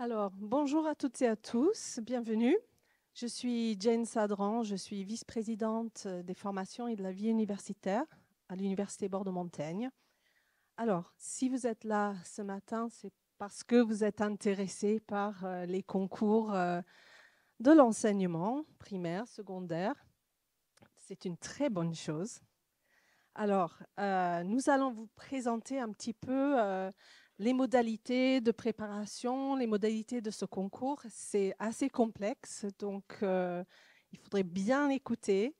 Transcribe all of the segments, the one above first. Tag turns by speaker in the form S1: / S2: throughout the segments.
S1: Alors, bonjour à toutes et à tous, bienvenue. Je suis Jane Sadran, je suis vice-présidente des formations et de la vie universitaire à l'Université Bordeaux-Montaigne. Alors, si vous êtes là ce matin, c'est parce que vous êtes intéressé par les concours de l'enseignement primaire, secondaire. C'est une très bonne chose. Alors, nous allons vous présenter un petit peu les modalités de préparation, les modalités de ce concours. C'est assez complexe, donc il faudrait bien écouter.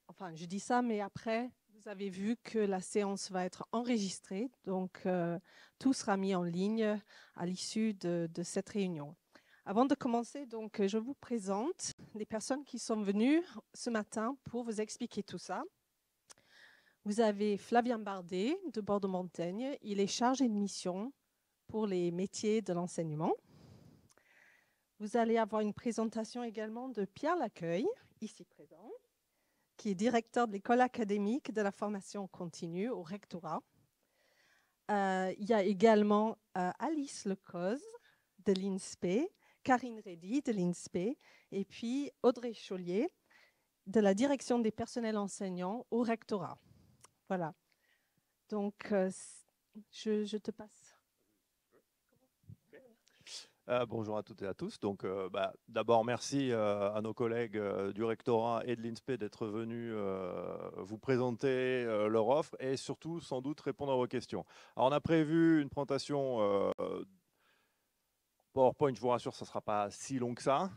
S1: Enfin, je dis ça, mais après, vous avez vu que la séance va être enregistrée, donc tout sera mis en ligne à l'issue de cette réunion. Avant de commencer, donc, je vous présente les personnes qui sont venues ce matin pour vous expliquer tout ça. Vous avez Flavien Bardet de Bordeaux-Montaigne. Il est chargé de mission pour les métiers de l'enseignement. Vous allez avoir une présentation également de Pierre Laccueil, ici présent, qui est directeur de l'école académique de la formation continue au rectorat. Il y a également Alice Lecoz de l'INSPE, Karine Reddy de l'INSPE, et puis Audrey Chollier de la direction des personnels enseignants au rectorat. Voilà. Donc, je te passe.
S2: Bonjour à toutes et à tous. Donc, d'abord, merci à nos collègues du rectorat et de l'INSPE d'être venus vous présenter leur offre et surtout, sans doute, répondre à vos questions. Alors, on a prévu une présentation PowerPoint, je vous rassure, ça ne sera pas si long que ça.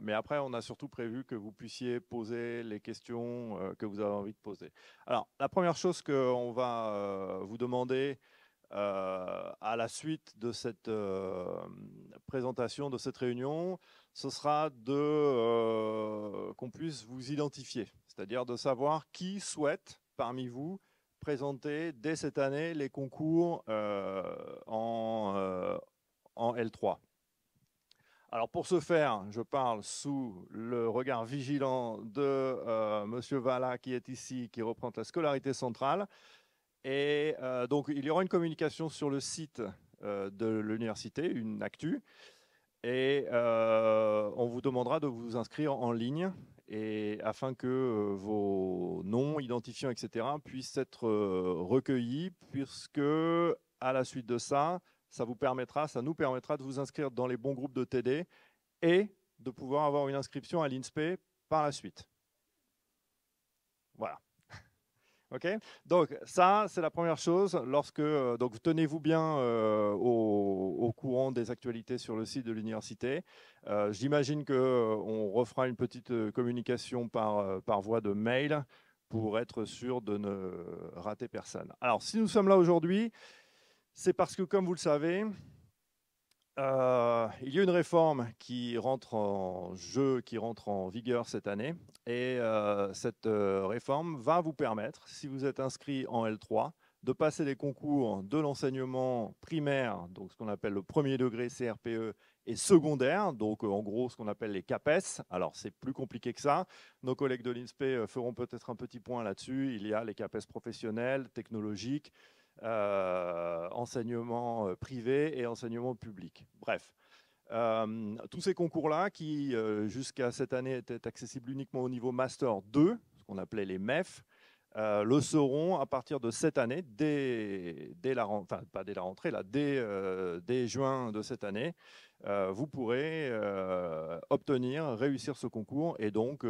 S2: Mais après, on a surtout prévu que vous puissiez poser les questions que vous avez envie de poser. Alors, la première chose qu'on va vous demander à la suite de cette présentation, de cette réunion, ce sera qu'on puisse vous identifier, c'est-à-dire de savoir qui souhaite parmi vous présenter dès cette année les concours en L3. Alors pour ce faire, je parle sous le regard vigilant de Monsieur Valla qui est ici, qui représente la scolarité centrale. Et donc, il y aura une communication sur le site de l'université, une actu, et on vous demandera de vous inscrire en ligne et afin que vos noms, identifiants, etc. puissent être recueillis, puisque à la suite de ça, ça nous permettra de vous inscrire dans les bons groupes de TD et de pouvoir avoir une inscription à l'INSPE par la suite. Voilà. Ok, donc ça c'est la première chose. Donc tenez-vous bien au courant des actualités sur le site de l'université. J'imagine qu'on refera une petite communication par voie de mail pour être sûr de ne rater personne. Alors si nous sommes là aujourd'hui, c'est parce que comme vous le savez, il y a une réforme qui rentre en jeu, qui rentre en vigueur cette année. Et cette réforme va vous permettre, si vous êtes inscrit en L3, de passer les concours de l'enseignement primaire, donc ce qu'on appelle le premier degré CRPE, et secondaire, donc en gros ce qu'on appelle les CAPES. Alors c'est plus compliqué que ça. Nos collègues de l'INSPE feront peut-être un petit point là-dessus. Il y a les CAPES professionnels, technologiques, enseignement privé et enseignement public. Bref, tous ces concours-là qui, jusqu'à cette année, étaient accessibles uniquement au niveau Master 2, ce qu'on appelait les MEF, le seront à partir de cette année, dès la rentrée, enfin pas dès la rentrée, là, dès juin de cette année, vous pourrez réussir ce concours et donc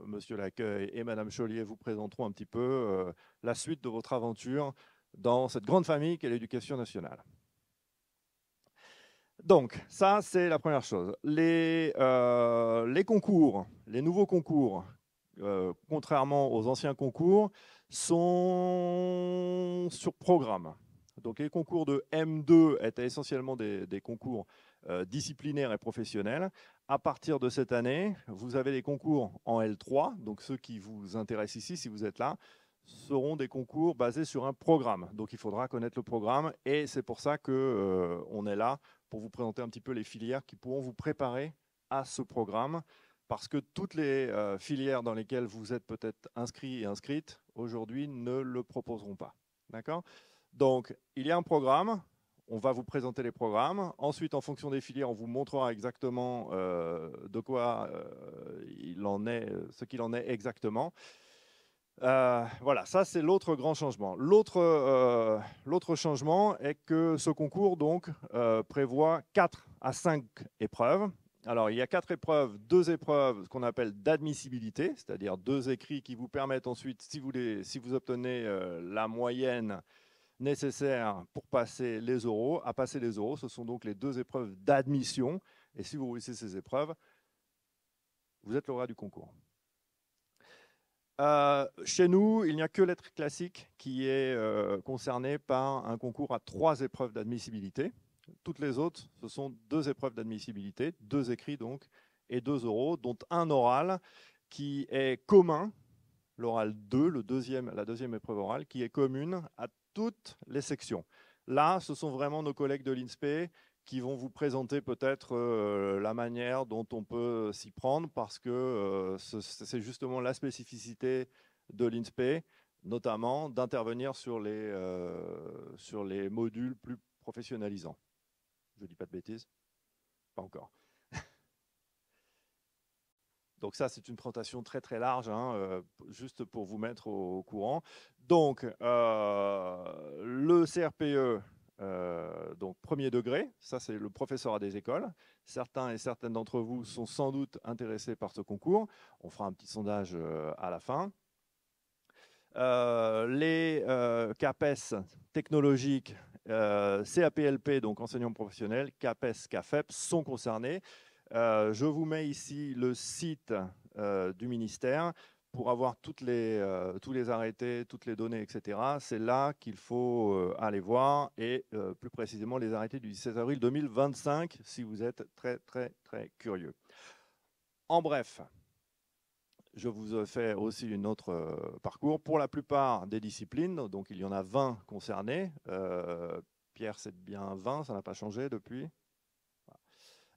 S2: Monsieur Laccueil et Madame Chollier vous présenteront un petit peu la suite de votre aventure dans cette grande famille qu'est l'éducation nationale. Donc, ça, c'est la première chose. Les concours, les nouveaux concours, contrairement aux anciens concours, sont sur programme. Donc, les concours de M2 étaient essentiellement des concours disciplinaires et professionnels. À partir de cette année, vous avez les concours en L3, donc ceux qui vous intéressent ici, si vous êtes là, seront des concours basés sur un programme. Donc, il faudra connaître le programme et c'est pour ça qu'on est là pour vous présenter un petit peu les filières qui pourront vous préparer à ce programme, parce que toutes les filières dans lesquelles vous êtes peut-être inscrits et inscrites aujourd'hui ne le proposeront pas. D'accord ? Donc, il y a un programme, on va vous présenter les programmes. Ensuite, en fonction des filières, on vous montrera exactement de quoi ce qu'il en est exactement. Voilà, ça c'est l'autre grand changement. L'autre changement est que ce concours donc, prévoit 4 à 5 épreuves. Alors, il y a 4 épreuves, 2 épreuves qu'on appelle d'admissibilité, c'est-à-dire 2 écrits qui vous permettent ensuite, si vous obtenez la moyenne nécessaire pour passer les oraux, à passer les oraux. Ce sont donc les 2 épreuves d'admission. Et si vous réussissez ces épreuves, vous êtes lauréat du concours. Chez nous, il n'y a que lettres classiques qui est concerné par un concours à 3 épreuves d'admissibilité. Toutes les autres, ce sont 2 épreuves d'admissibilité, 2 écrits donc, et 2 oraux, dont un oral qui est commun, l'oral 2, la deuxième épreuve orale, qui est commune à toutes les sections. Là, ce sont vraiment nos collègues de l'INSPE qui vont vous présenter peut-être la manière dont on peut s'y prendre, parce que c'est justement la spécificité de l'INSPE, notamment d'intervenir sur les modules plus professionnalisants. Je ne dis pas de bêtises? Pas encore. Donc ça, c'est une présentation très très large, hein, juste pour vous mettre au courant. Donc, le CRPE, donc premier degré, ça c'est le professorat des écoles. Certains et certaines d'entre vous sont sans doute intéressés par ce concours. On fera un petit sondage à la fin. Les CAPES technologiques, CAPLP, donc enseignants professionnels, CAPES, CAFEP, sont concernés. Je vous mets ici le site du ministère pour avoir tous les arrêtés, toutes les données, etc. C'est là qu'il faut aller voir, et plus précisément les arrêtés du 17 avril 2025, si vous êtes très, très, très curieux. En bref, je vous fais aussi une autre parcours. Pour la plupart des disciplines, donc il y en a 20 concernées. Pierre, c'est bien 20, ça n'a pas changé depuis.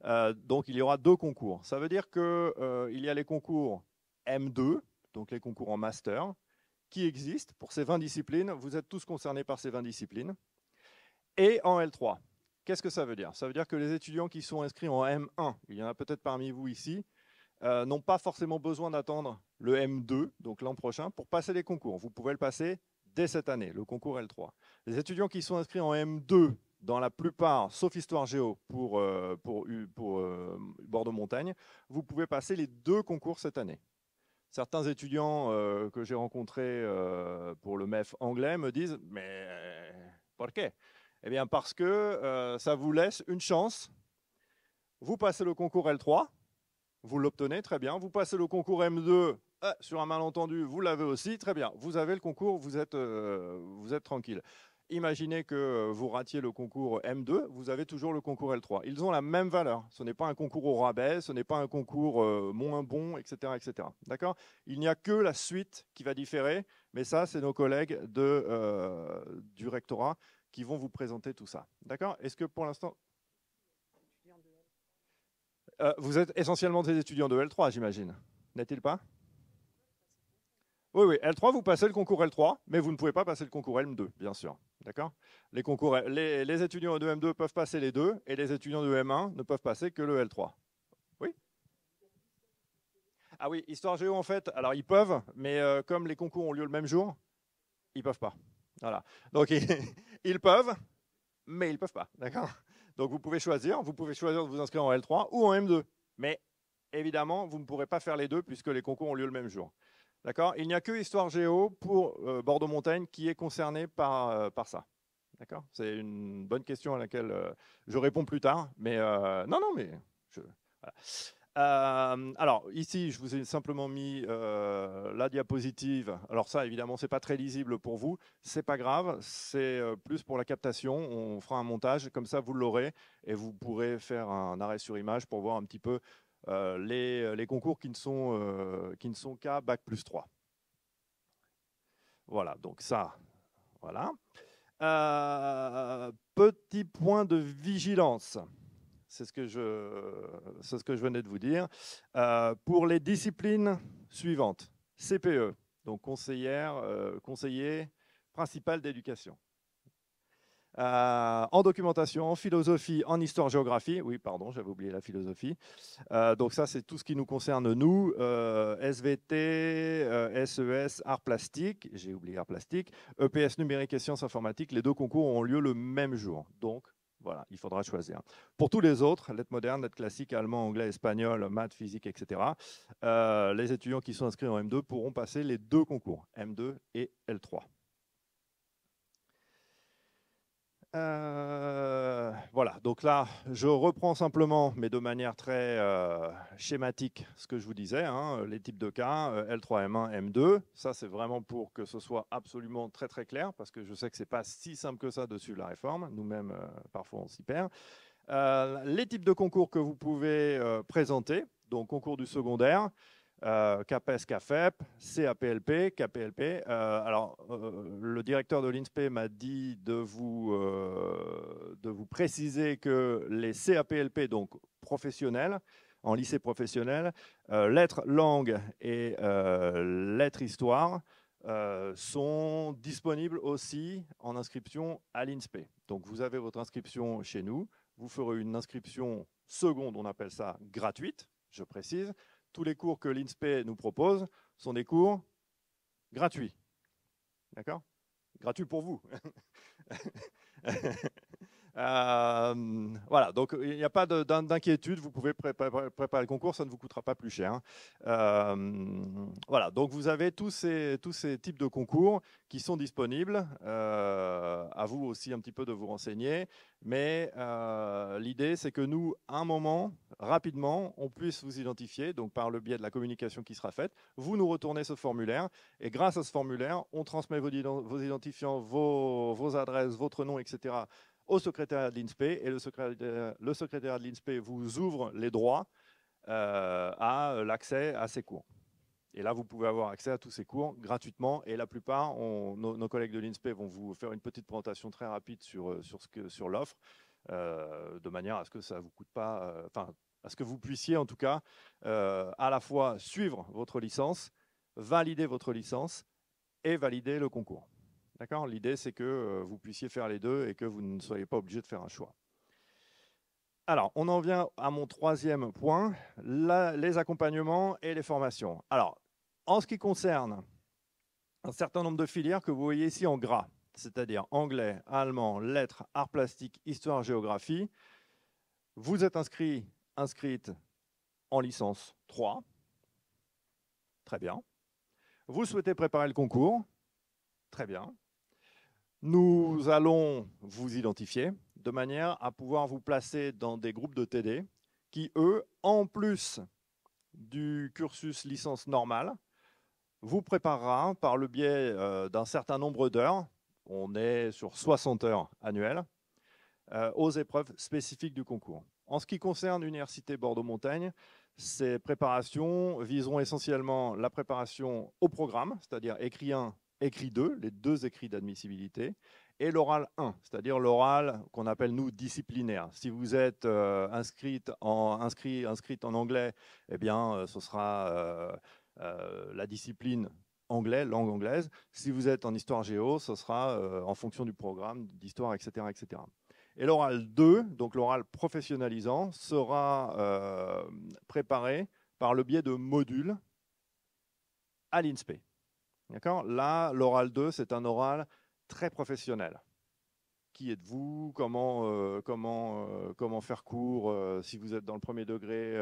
S2: Donc il y aura 2 concours. Ça veut dire qu'il y a les concours M2, donc les concours en master, qui existent pour ces 20 disciplines. Vous êtes tous concernés par ces 20 disciplines. Et en L3. Qu'est-ce que ça veut dire? Ça veut dire que les étudiants qui sont inscrits en M1, il y en a peut-être parmi vous ici, n'ont pas forcément besoin d'attendre le M2, donc l'an prochain, pour passer les concours. Vous pouvez le passer dès cette année, le concours L3. Les étudiants qui sont inscrits en M2, dans la plupart, sauf Histoire Géo pour Bordeaux-Montagne, vous pouvez passer les 2 concours cette année. Certains étudiants que j'ai rencontrés pour le MEF anglais me disent « Mais pourquoi ?» Eh bien parce que ça vous laisse une chance. Vous passez le concours L3, vous l'obtenez, très bien. Vous passez le concours M2, sur un malentendu, vous l'avez aussi, très bien. Vous avez le concours, vous êtes tranquille. Imaginez que vous ratiez le concours M2, vous avez toujours le concours L3. Ils ont la même valeur. Ce n'est pas un concours au rabais, ce n'est pas un concours moins bon, etc. etc. D'accord ? Il n'y a que la suite qui va différer, mais ça, c'est nos collègues du rectorat qui vont vous présenter tout ça. D'accord ? Est-ce que pour l'instant... vous êtes essentiellement des étudiants de L3, j'imagine, n'est-il pas? Oui, oui, L3, vous passez le concours L3, mais vous ne pouvez pas passer le concours M2, bien sûr. D'accord? Les étudiants de M2 peuvent passer les 2, et les étudiants de M1 ne peuvent passer que le L3. Oui? Ah oui, Histoire Géo, en fait, alors ils peuvent, mais comme les concours ont lieu le même jour, ils ne peuvent pas. Voilà. Donc, ils peuvent, mais ils ne peuvent pas. D'accord? Donc, vous pouvez choisir de vous inscrire en L3 ou en M2. Mais évidemment, vous ne pourrez pas faire les 2 puisque les concours ont lieu le même jour. D'accord? Il n'y a que Histoire Géo pour Bordeaux-Montagne qui est concerné par ça. D'accord? C'est une bonne question à laquelle je réponds plus tard. Mais non, mais... Voilà. Alors, ici, je vous ai simplement mis la diapositive. Alors ça, évidemment, ce n'est pas très lisible pour vous. Ce n'est pas grave, c'est plus pour la captation. On fera un montage, comme ça, vous l'aurez. Et vous pourrez faire un arrêt sur image pour voir un petit peu les concours qui ne sont qu'à Bac+3. Voilà, donc ça, voilà. Petit point de vigilance. C'est ce que je venais de vous dire. Pour les disciplines suivantes, CPE, donc conseiller principal d'éducation. en documentation, en philosophie, en histoire-géographie. Oui, pardon, j'avais oublié la philosophie. Donc ça, c'est tout ce qui nous concerne, nous. SVT, SES, arts plastiques, j'ai oublié arts plastiques, EPS numérique et sciences informatiques, les deux concours ont lieu le même jour. Donc, voilà, il faudra choisir. Pour tous les autres, lettres modernes, lettres classiques, allemand, anglais, espagnol, maths, physique, etc., les étudiants qui sont inscrits en M2 pourront passer les deux concours, M2 et L3. Voilà, donc là, je reprends simplement, mais de manière très schématique, ce que je vous disais, hein, les types de cas, L3, M1, M2. Ça, c'est vraiment pour que ce soit absolument très très clair, parce que je sais que ce n'est pas si simple que ça de suivre la réforme. Nous-mêmes, parfois, on s'y perd. Les types de concours que vous pouvez présenter, donc concours du secondaire, CAPES, CAFEP, CAPLP, KPLP. Alors, le directeur de l'INSPE m'a dit de vous préciser que les CAPLP, donc professionnels, en lycée professionnel, lettres, langues et lettres, histoire, sont disponibles aussi en inscription à l'INSPE. Donc, vous avez votre inscription chez nous. Vous ferez une inscription seconde, on appelle ça gratuite, je précise. Tous les cours que l'INSPE nous propose sont des cours gratuits. D'accord? Gratuits pour vous. Voilà, donc il n'y a pas d'inquiétude, vous pouvez préparer le concours, ça ne vous coûtera pas plus cher. Voilà, donc vous avez tous ces types de concours qui sont disponibles. À vous aussi un petit peu de vous renseigner, mais l'idée c'est que nous, à un moment, rapidement, on puisse vous identifier, donc par le biais de la communication qui sera faite, vous nous retournez ce formulaire, et grâce à ce formulaire, on transmet vos identifiants, vos adresses, votre nom, etc., au secrétariat de l'INSPE, et le secrétariat de l'INSPE vous ouvre les droits à l'accès à ces cours. Et là, vous pouvez avoir accès à tous ces cours gratuitement, et la plupart, nos collègues de l'INSPE vont vous faire une petite présentation très rapide sur l'offre, de manière à ce que ça ne vous coûte pas, à ce que vous puissiez en tout cas à la fois suivre votre licence, valider votre licence et valider le concours. D'accord ? L'idée, c'est que vous puissiez faire les deux et que vous ne soyez pas obligé de faire un choix. Alors, on en vient à mon troisième point, les accompagnements et les formations. Alors, en ce qui concerne un certain nombre de filières que vous voyez ici en gras, c'est-à-dire anglais, allemand, lettres, arts plastiques, histoire, géographie, vous êtes inscrite en licence 3. Très bien. Vous souhaitez préparer le concours. Très bien. Nous allons vous identifier de manière à pouvoir vous placer dans des groupes de TD qui, eux, en plus du cursus licence normale, vous préparera par le biais d'un certain nombre d'heures, on est sur 60 heures annuelles, aux épreuves spécifiques du concours. En ce qui concerne l'Université Bordeaux-Montaigne, ces préparations viseront essentiellement la préparation au programme, c'est-à-dire écrit 1, écrit 2, les deux écrits d'admissibilité, et l'oral 1, c'est-à-dire l'oral qu'on appelle nous disciplinaire. Si vous êtes inscrite en anglais, eh bien, ce sera la discipline anglais, langue anglaise. Si vous êtes en histoire géo, ce sera en fonction du programme d'histoire, etc., etc. Et l'oral 2, donc l'oral professionnalisant, sera préparé par le biais de modules à l'INSPE. D'accord ? Là, l'oral 2, c'est un oral très professionnel. Qui êtes-vous ? Comment faire cours si vous êtes dans le premier degré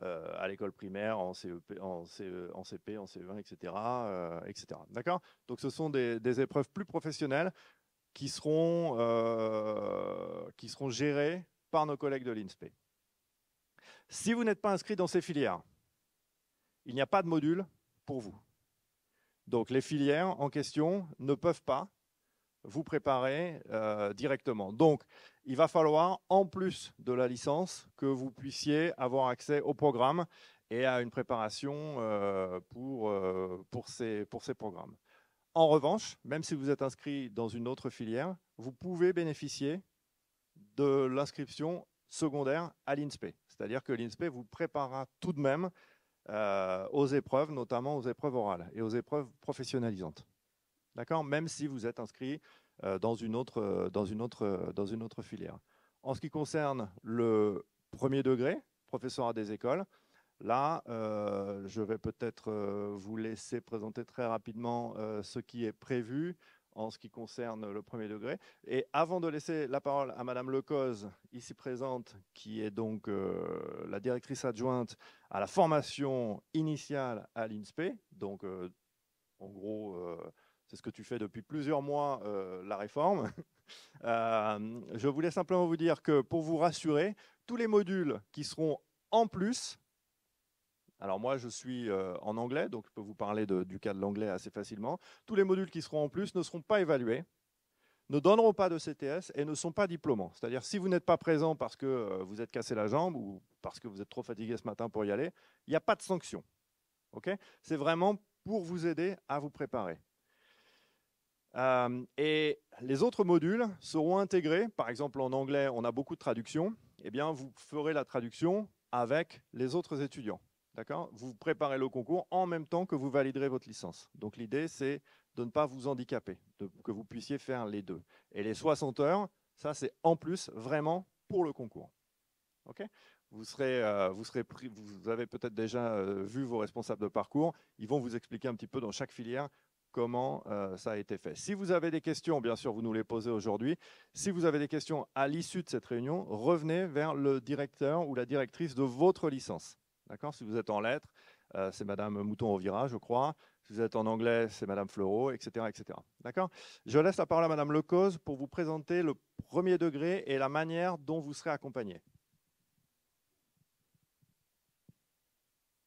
S2: à l'école primaire, en CEP, en CP, en CE1, etc. etc. D'accord ? Donc ce sont des épreuves plus professionnelles qui seront gérées par nos collègues de l'INSPE. Si vous n'êtes pas inscrit dans ces filières, il n'y a pas de module pour vous. Donc les filières en question ne peuvent pas vous préparer directement. Donc il va falloir, en plus de la licence, que vous puissiez avoir accès au programme et à une préparation pour ces programmes. En revanche, même si vous êtes inscrit dans une autre filière, vous pouvez bénéficier de l'inscription secondaire à l'INSPE. C'est-à-dire que l'INSPE vous préparera tout de même aux épreuves, notamment aux épreuves orales et aux épreuves professionnalisantes. D'accord ? Même si vous êtes inscrit dans une autre filière. En ce qui concerne le premier degré, professorat des écoles, là, je vais peut-être vous laisser présenter très rapidement ce qui est prévu en ce qui concerne le premier degré. Et avant de laisser la parole à Madame Lecoz, ici présente, qui est donc la directrice adjointe à la formation initiale à l'INSPE, donc en gros, c'est ce que tu fais depuis plusieurs mois, la réforme. Je voulais simplement vous dire que pour vous rassurer, tous les modules qui seront en plus, alors moi je suis en anglais, donc je peux vous parler du cas de l'anglais assez facilement, tous les modules qui seront en plus ne seront pas évalués, ne donneront pas de CTS et ne sont pas diplômants. C'est-à-dire si vous n'êtes pas présent parce que vous êtes cassé la jambe ou parce que vous êtes trop fatigué ce matin pour y aller, il n'y a pas de sanction. Okay, c'est vraiment pour vous aider à vous préparer. Et les autres modules seront intégrés. Par exemple, en anglais, on a beaucoup de traductions. Eh bien, vous ferez la traduction avec les autres étudiants. D'accord ? Vous préparez le concours en même temps que vous validerez votre licence. Donc, l'idée, c'est de ne pas vous handicaper, que vous puissiez faire les deux. Et les 60 heures, ça, c'est en plus vraiment pour le concours. OK ? Vous avez peut-être déjà vu vos responsables de parcours. Ils vont vous expliquer un petit peu dans chaque filière comment ça a été fait. Si vous avez des questions, bien sûr, vous nous les posez aujourd'hui. Si vous avez des questions à l'issue de cette réunion, revenez vers le directeur ou la directrice de votre licence. D'accord ? Si vous êtes en lettres, c'est Madame Mouton-Rovira, je crois. Si vous êtes en anglais, c'est Madame Fleureau, etc., etc. D'accord ? Je laisse la parole à Madame Lecoz pour vous présenter le premier degré et la manière dont vous serez accompagné.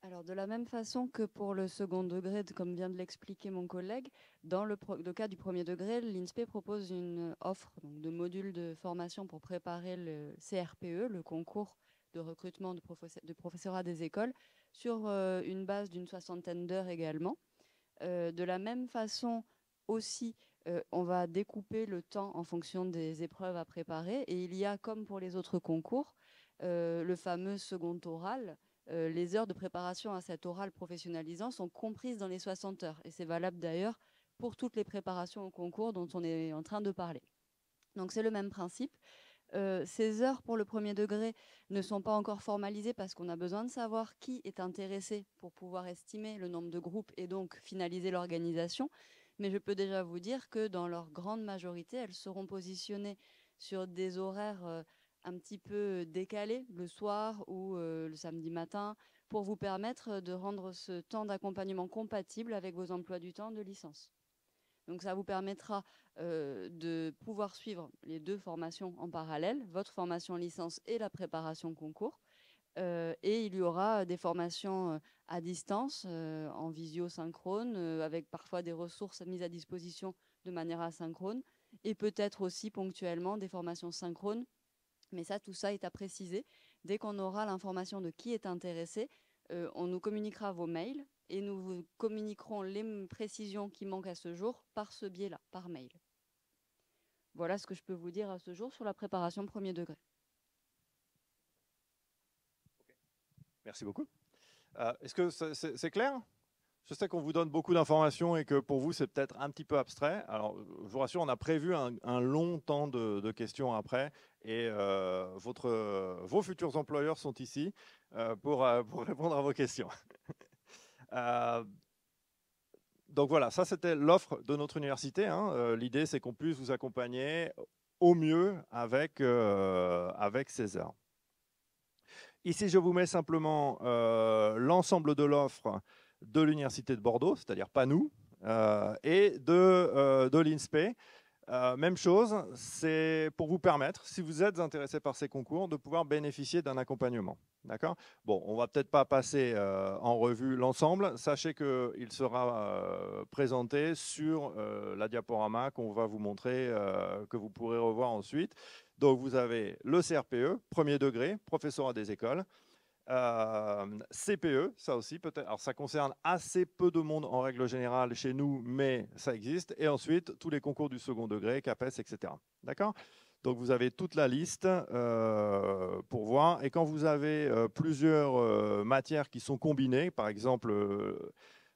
S3: Alors, de la même façon que pour le second degré, comme vient de l'expliquer mon collègue, dans le cas du premier degré, l'INSPE propose une offre de modules de formation pour préparer le CRPE, le concours de recrutement de professorat des écoles, sur une base d'une 60aine d'heures également. De la même façon aussi, on va découper le temps en fonction des épreuves à préparer. Et il y a, comme pour les autres concours, le fameux second oral. Les heures de préparation à cet oral professionnalisant sont comprises dans les 60 heures. Et c'est valable d'ailleurs pour toutes les préparations au concours dont on est en train de parler. Donc c'est le même principe. Ces heures pour le premier degré ne sont pas encore formalisées parce qu'on a besoin de savoir qui est intéressé pour pouvoir estimer le nombre de groupes et donc finaliser l'organisation. Mais je peux déjà vous dire que dans leur grande majorité, elles seront positionnées sur des horaires un petit peu décalés, le soir ou le samedi matin, pour vous permettre de rendre ce temps d'accompagnement compatible avec vos emplois du temps de licence. Donc ça vous permettra de pouvoir suivre les deux formations en parallèle, votre formation licence et la préparation concours. Et il y aura des formations à distance, en visio synchrone, avec parfois des ressources mises à disposition de manière asynchrone, et peut-être aussi ponctuellement des formations synchrones. Mais ça, tout ça est à préciser. Dès qu'on aura l'information de qui est intéressé, on nous communiquera vos mails et nous vous communiquerons les précisions qui manquent à ce jour par ce biais-là, par mail. Voilà ce que je peux vous dire à ce jour sur la préparation premier degré.
S2: Merci beaucoup. Est-ce que c'est clair ? Je sais qu'on vous donne beaucoup d'informations et que pour vous, c'est peut-être un petit peu abstrait. Alors, je vous rassure, on a prévu un long temps de questions après et vos futurs employeurs sont ici pour répondre à vos questions. Donc voilà, ça c'était l'offre de notre université. Hein. L'idée, c'est qu'on puisse vous accompagner au mieux avec ces heures. Ici, je vous mets simplement l'ensemble de l'offre de l'Université de Bordeaux, c'est-à-dire pas nous, et de l'INSPE. Même chose, c'est pour vous permettre, si vous êtes intéressé par ces concours, de pouvoir bénéficier d'un accompagnement. D'accord ? Bon, on ne va peut-être pas passer en revue l'ensemble. Sachez qu'il sera présenté sur la diaporama qu'on va vous montrer, que vous pourrez revoir ensuite. Donc, vous avez le CRPE, premier degré, professorat des écoles. CPE, ça aussi peut-être. Alors ça concerne assez peu de monde en règle générale chez nous, mais ça existe. Et ensuite tous les concours du second degré, CAPES, etc. D'accord ? Donc vous avez toute la liste pour voir. Et quand vous avez plusieurs matières qui sont combinées, par exemple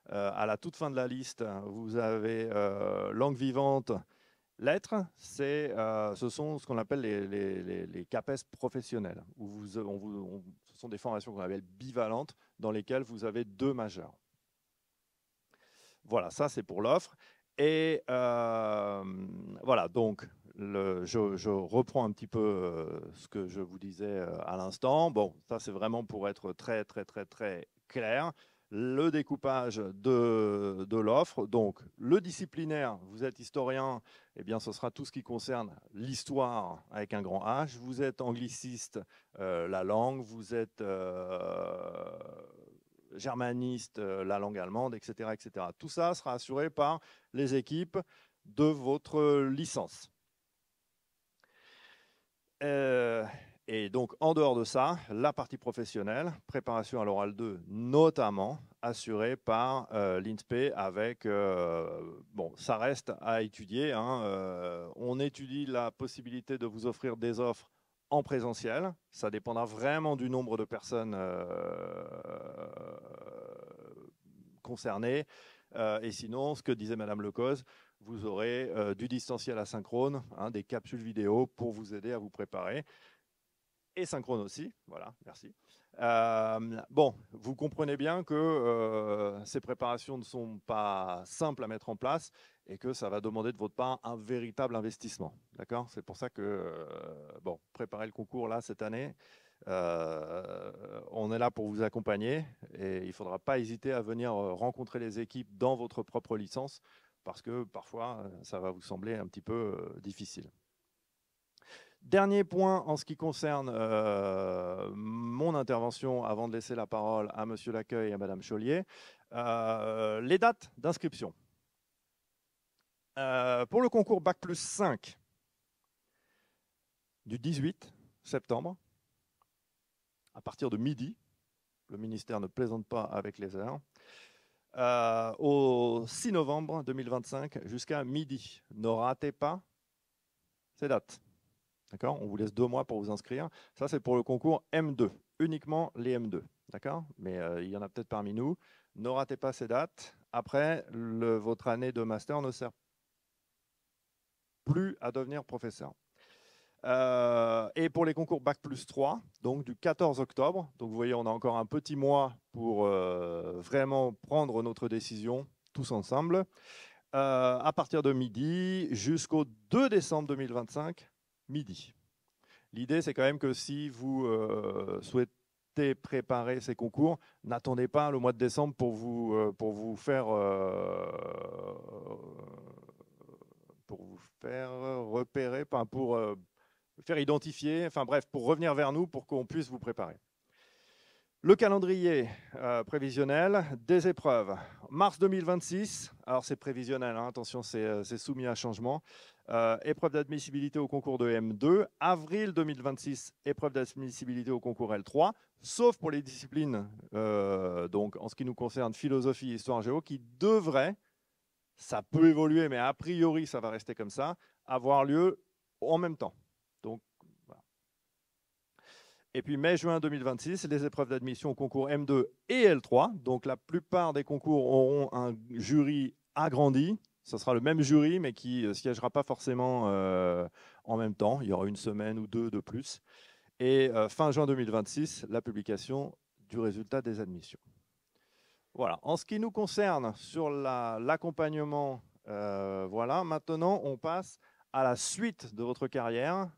S2: à la toute fin de la liste, vous avez langue vivante lettres, ce sont ce qu'on appelle les CAPES professionnels. Où ce sont des formations qu'on appelle bivalentes, dans lesquelles vous avez 2 majeurs. Voilà, ça c'est pour l'offre. Et voilà, donc je reprends un petit peu ce que je vous disais à l'instant. Bon, ça c'est vraiment pour être très clair. Le découpage de l'offre. Donc, le disciplinaire, vous êtes historien, eh bien, ce sera tout ce qui concerne l'histoire avec un grand H. Vous êtes angliciste, la langue. Vous êtes germaniste, la langue allemande, etc., etc. Tout ça sera assuré par les équipes de votre licence. Et donc, en dehors de ça, la partie professionnelle, préparation à l'oral 2, notamment, assurée par l'INSPE avec... bon, ça reste à étudier. Hein, on étudie la possibilité de vous offrir des offres en présentiel. Ça dépendra vraiment du nombre de personnes concernées. Et sinon, ce que disait Madame Lecoz, vous aurez du distanciel asynchrone, hein, des capsules vidéo pour vous aider à vous préparer. Et synchrone aussi, voilà, merci. Bon, vous comprenez bien que ces préparations ne sont pas simples à mettre en place et que ça va demander de votre part un véritable investissement. D'accord ? C'est pour ça que, bon, préparer le concours là cette année, on est là pour vous accompagner et il ne faudra pas hésiter à venir rencontrer les équipes dans votre propre licence parce que parfois, ça va vous sembler un petit peu difficile. Dernier point en ce qui concerne mon intervention avant de laisser la parole à Monsieur Laccueil et à Madame Chaulier, les dates d'inscription. Pour le concours Bac+5 du 18 septembre, à partir de midi, le ministère ne plaisante pas avec les heures, au 6 novembre 2025 jusqu'à midi. Ne ratez pas ces dates. D'accord ? On vous laisse 2 mois pour vous inscrire. Ça, c'est pour le concours M2, uniquement les M2. D'accord ? Mais il y en a peut-être parmi nous. Ne ratez pas ces dates. Après, votre année de master ne sert plus à devenir professeur. Et pour les concours Bac+3, donc du 14 octobre, donc vous voyez, on a encore un petit mois pour vraiment prendre notre décision tous ensemble. À partir de midi jusqu'au 2 décembre 2025, midi. L'idée, c'est quand même que si vous souhaitez préparer ces concours, n'attendez pas le mois de décembre pour vous faire repérer, pour faire identifier, enfin bref, pour revenir vers nous pour qu'on puisse vous préparer. Le calendrier prévisionnel des épreuves. Mars 2026, alors c'est prévisionnel, hein, attention, c'est soumis à changement. Épreuve d'admissibilité au concours de M2. Avril 2026, épreuve d'admissibilité au concours L3, sauf pour les disciplines, donc en ce qui nous concerne, philosophie, histoire, géo, qui devraient, ça peut évoluer, mais a priori, ça va rester comme ça, avoir lieu en même temps. Donc, voilà. Et puis mai-juin 2026, les épreuves d'admission au concours M2 et L3. Donc la plupart des concours auront un jury agrandi. Ce sera le même jury, mais qui ne siégera pas forcément en même temps. Il y aura 1 semaine ou 2 de plus. Et fin juin 2026, la publication du résultat des admissions. Voilà. En ce qui nous concerne sur l'accompagnement, voilà. Maintenant, on passe à la suite de votre carrière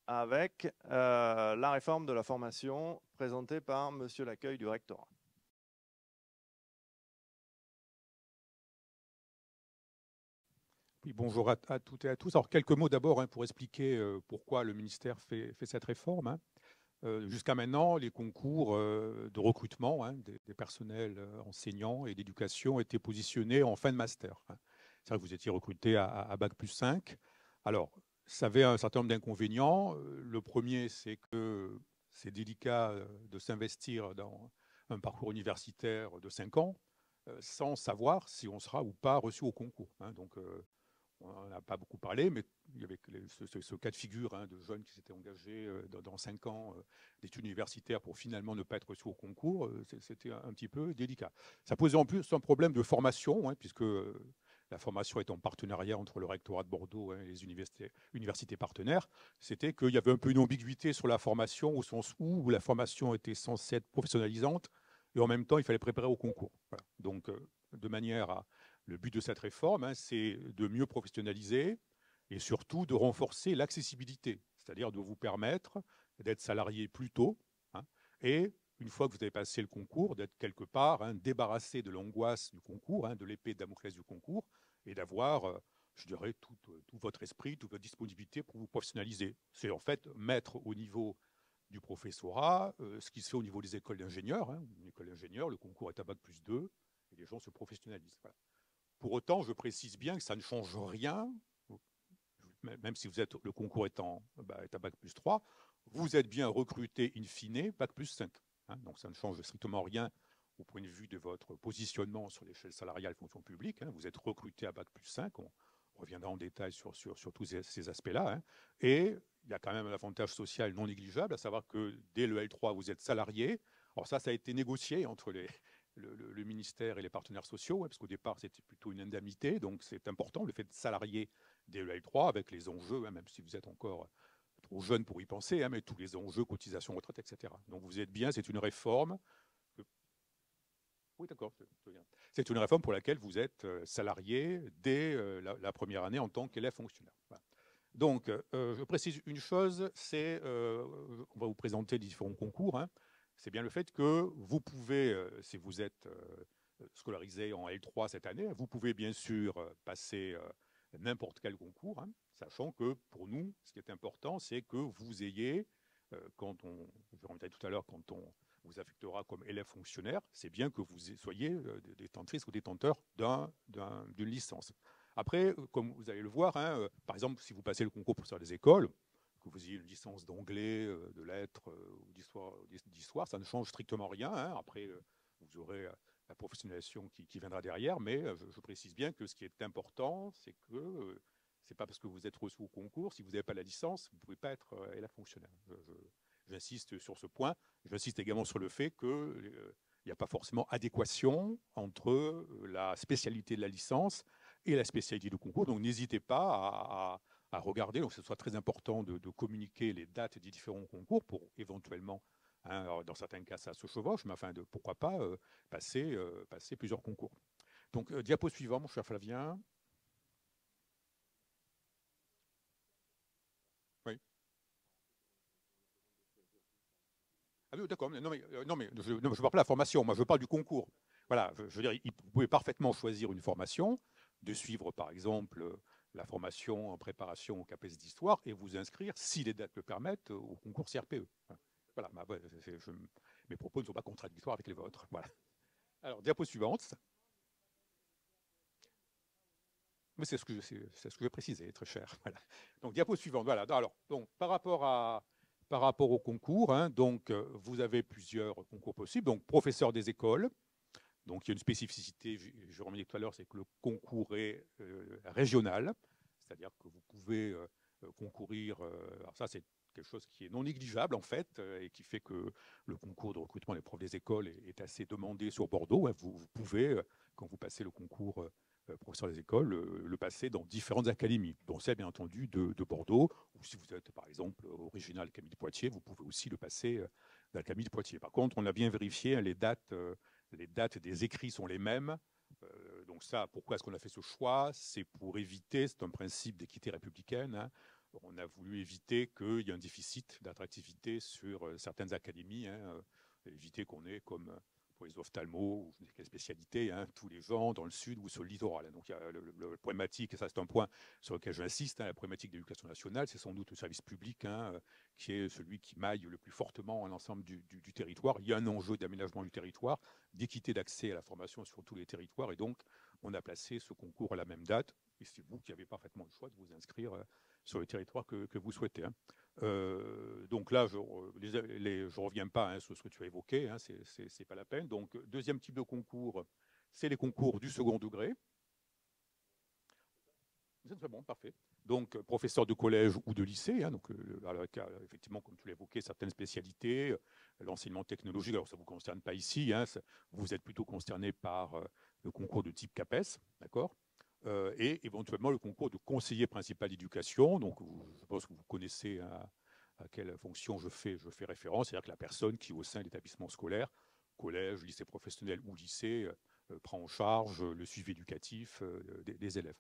S2: avec la réforme de la formation présentée par Monsieur Laccueil du rectorat.
S4: Oui, bonjour à toutes et à tous. Alors, quelques mots d'abord hein, pour expliquer pourquoi le ministère fait cette réforme. Hein. Jusqu'à maintenant, les concours de recrutement hein, des personnels enseignants et d'éducation étaient positionnés en fin de master. Hein. C'est vrai que vous étiez recruté à Bac+5. Alors, ça avait un certain nombre d'inconvénients. Le premier, c'est que c'est délicat de s'investir dans un parcours universitaire de 5 ans sans savoir si on sera ou pas reçu au concours. Hein. Donc, on n'en a pas beaucoup parlé, mais il y avait ce cas de figure hein, de jeunes qui s'étaient engagés dans 5 ans d'études universitaires pour finalement ne pas être reçus au concours. C'était un petit peu délicat. Ça posait en plus un problème de formation, hein, puisque la formation est en partenariat entre le rectorat de Bordeaux et les universités partenaires, c'était qu'il y avait un peu une ambiguïté sur la formation, au sens où la formation était censée être professionnalisante, et en même temps, il fallait préparer au concours. Voilà. Donc, le but de cette réforme, c'est de mieux professionnaliser et surtout de renforcer l'accessibilité, c'est-à-dire de vous permettre d'être salarié plus tôt, et une fois que vous avez passé le concours, d'être quelque part débarrassé de l'angoisse du concours, de l'épée de Damoclès du concours, et d'avoir, je dirais, tout votre esprit, toute votre disponibilité pour vous professionnaliser. C'est en fait mettre au niveau du professorat ce qui se fait au niveau des écoles d'ingénieurs. Une école d'ingénieurs, le concours est à Bac+2, et les gens se professionnalisent. Voilà. Pour autant, je précise bien que ça ne change rien, même si le concours est à Bac+3, vous êtes bien recruté in fine Bac+5. Donc ça ne change strictement rien au point de vue de votre positionnement sur l'échelle salariale fonction publique. Vous êtes recruté à Bac+5, on reviendra en détail sur tous ces aspects-là. Et il y a quand même un avantage social non négligeable, à savoir que dès le L3, vous êtes salarié. Alors ça a été négocié entre le ministère et les partenaires sociaux, parce qu'au départ, c'était plutôt une indemnité. Donc c'est important, le fait de salarier dès le L3, avec les enjeux, même si vous êtes encore trop jeune pour y penser, mais tous les enjeux, cotisation, retraite, etc. Donc vous êtes bien, c'est une réforme. Oui, d'accord. C'est une réforme pour laquelle vous êtes salarié dès la première année en tant qu'élève fonctionnaire. Voilà. Donc, je précise une chose, c'est on va vous présenter les différents concours. C'est bien le fait que vous pouvez, si vous êtes scolarisé en L3 cette année, vous pouvez bien sûr passer n'importe quel concours, sachant que pour nous, ce qui est important, c'est que vous ayez, je vais revenir tout à l'heure, quand on vous affectera comme élève fonctionnaire, c'est bien que vous soyez détentrice ou détenteur d'une licence. Après, comme vous allez le voir, par exemple, si vous passez le concours pour faire des écoles, que vous ayez une licence d'anglais, de lettres ou d'histoire, ça ne change strictement rien. Après, vous aurez la professionnalisation qui viendra derrière, mais je précise bien que ce qui est important, c'est que c'est pas parce que vous êtes reçu au concours, si vous n'avez pas la licence, vous ne pouvez pas être élève fonctionnaire. J'insiste sur ce point. J'insiste également sur le fait qu'il n'y a pas forcément adéquation entre la spécialité de la licence et la spécialité du concours. Donc n'hésitez pas à regarder. Donc ce soit très important de communiquer les dates des différents concours pour éventuellement, dans certains cas ça se chevauche, mais enfin pourquoi pas passer plusieurs concours. Donc diapo suivant, mon cher Flavien. Oui. Ah oui, d'accord. Non, mais je ne parle pas de la formation, moi je parle du concours. Voilà, je veux dire, vous pouvez parfaitement choisir une formation, de suivre par exemple la formation en préparation au CAPES d'histoire et vous inscrire, si les dates le permettent, au concours CRPE. Voilà, mes propos ne sont pas contradictoires avec les vôtres. Voilà. Alors, diapo suivante. Mais c'est ce que je précisais, très cher. Voilà. Donc, diapo suivante. Voilà. Alors, donc, par rapport au concours, donc, vous avez plusieurs concours possibles. Donc, professeur des écoles. Donc, il y a une spécificité, je reviens tout à l'heure, c'est que le concours est régional. C'est-à-dire que vous pouvez concourir. Alors, ça, c'est quelque chose qui est non négligeable, en fait, et qui fait que le concours de recrutement des profs des écoles est assez demandé sur Bordeaux. Vous pouvez, quand vous passez le concours professeur des écoles, le passer dans différentes académies, dont celle bien entendu de Bordeaux, ou si vous êtes par exemple original Camille de Poitiers, vous pouvez aussi le passer dans la Camille de Poitiers. Par contre, on a bien vérifié, les dates des écrits sont les mêmes. Donc ça, pourquoi est-ce qu'on a fait ce choix? C'est pour éviter, c'est un principe d'équité républicaine, on a voulu éviter qu'il y ait un déficit d'attractivité sur certaines académies, éviter qu'on ait comme pour les ophtalmos ou les spécialités, tous les gens dans le sud ou sur le littoral. Donc il y a le problématique, et ça c'est un point sur lequel j'insiste, la problématique de l'éducation nationale, c'est sans doute le service public qui est celui qui maille le plus fortement l'ensemble du territoire. Il y a un enjeu d'aménagement du territoire, d'équité d'accès à la formation sur tous les territoires, et donc on a placé ce concours à la même date, et c'est vous qui avez parfaitement le choix de vous inscrire sur le territoire que vous souhaitez. Donc là, je ne reviens pas sur ce que tu as évoqué, c'est pas la peine. Donc, deuxième type de concours, c'est les concours du second degré. C'est bon, parfait. Donc, professeur de collège ou de lycée, donc, effectivement, comme tu l'as évoqué, certaines spécialités, l'enseignement technologique, alors ça ne vous concerne pas ici, vous êtes plutôt concerné par le concours de type CAPES, d'accord. et éventuellement le concours de conseiller principal d'éducation. Donc, je pense que vous connaissez à quelle fonction je fais référence, c'est-à-dire que la personne qui, au sein de l'établissement scolaire, collège, lycée professionnel ou lycée, prend en charge le suivi éducatif des élèves.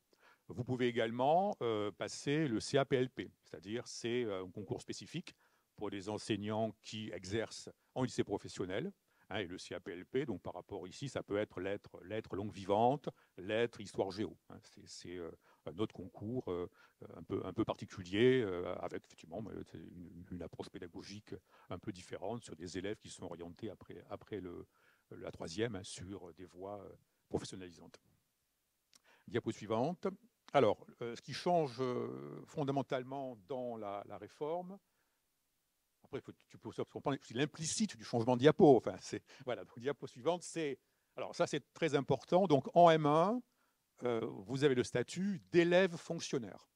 S4: Vous pouvez également passer le CAPLP, c'est-à-dire c'est un concours spécifique pour les enseignants qui exercent en lycée professionnel. Hein, et le CAPLP, donc par rapport ici, ça peut être lettres langue vivante, lettres histoire géo. Hein, c'est un autre concours un peu particulier, avec effectivement une approche pédagogique un peu différente sur des élèves qui sont orientés après la troisième, hein, sur des voies professionnalisantes. Diapo suivante. Alors, ce qui change fondamentalement dans la réforme, après, tu peux aussi comprendre l'implicite du changement de diapo. Enfin, voilà, donc, diapo suivante, c'est... Alors ça, c'est très important. Donc en M1, vous avez le statut d'élève fonctionnaire.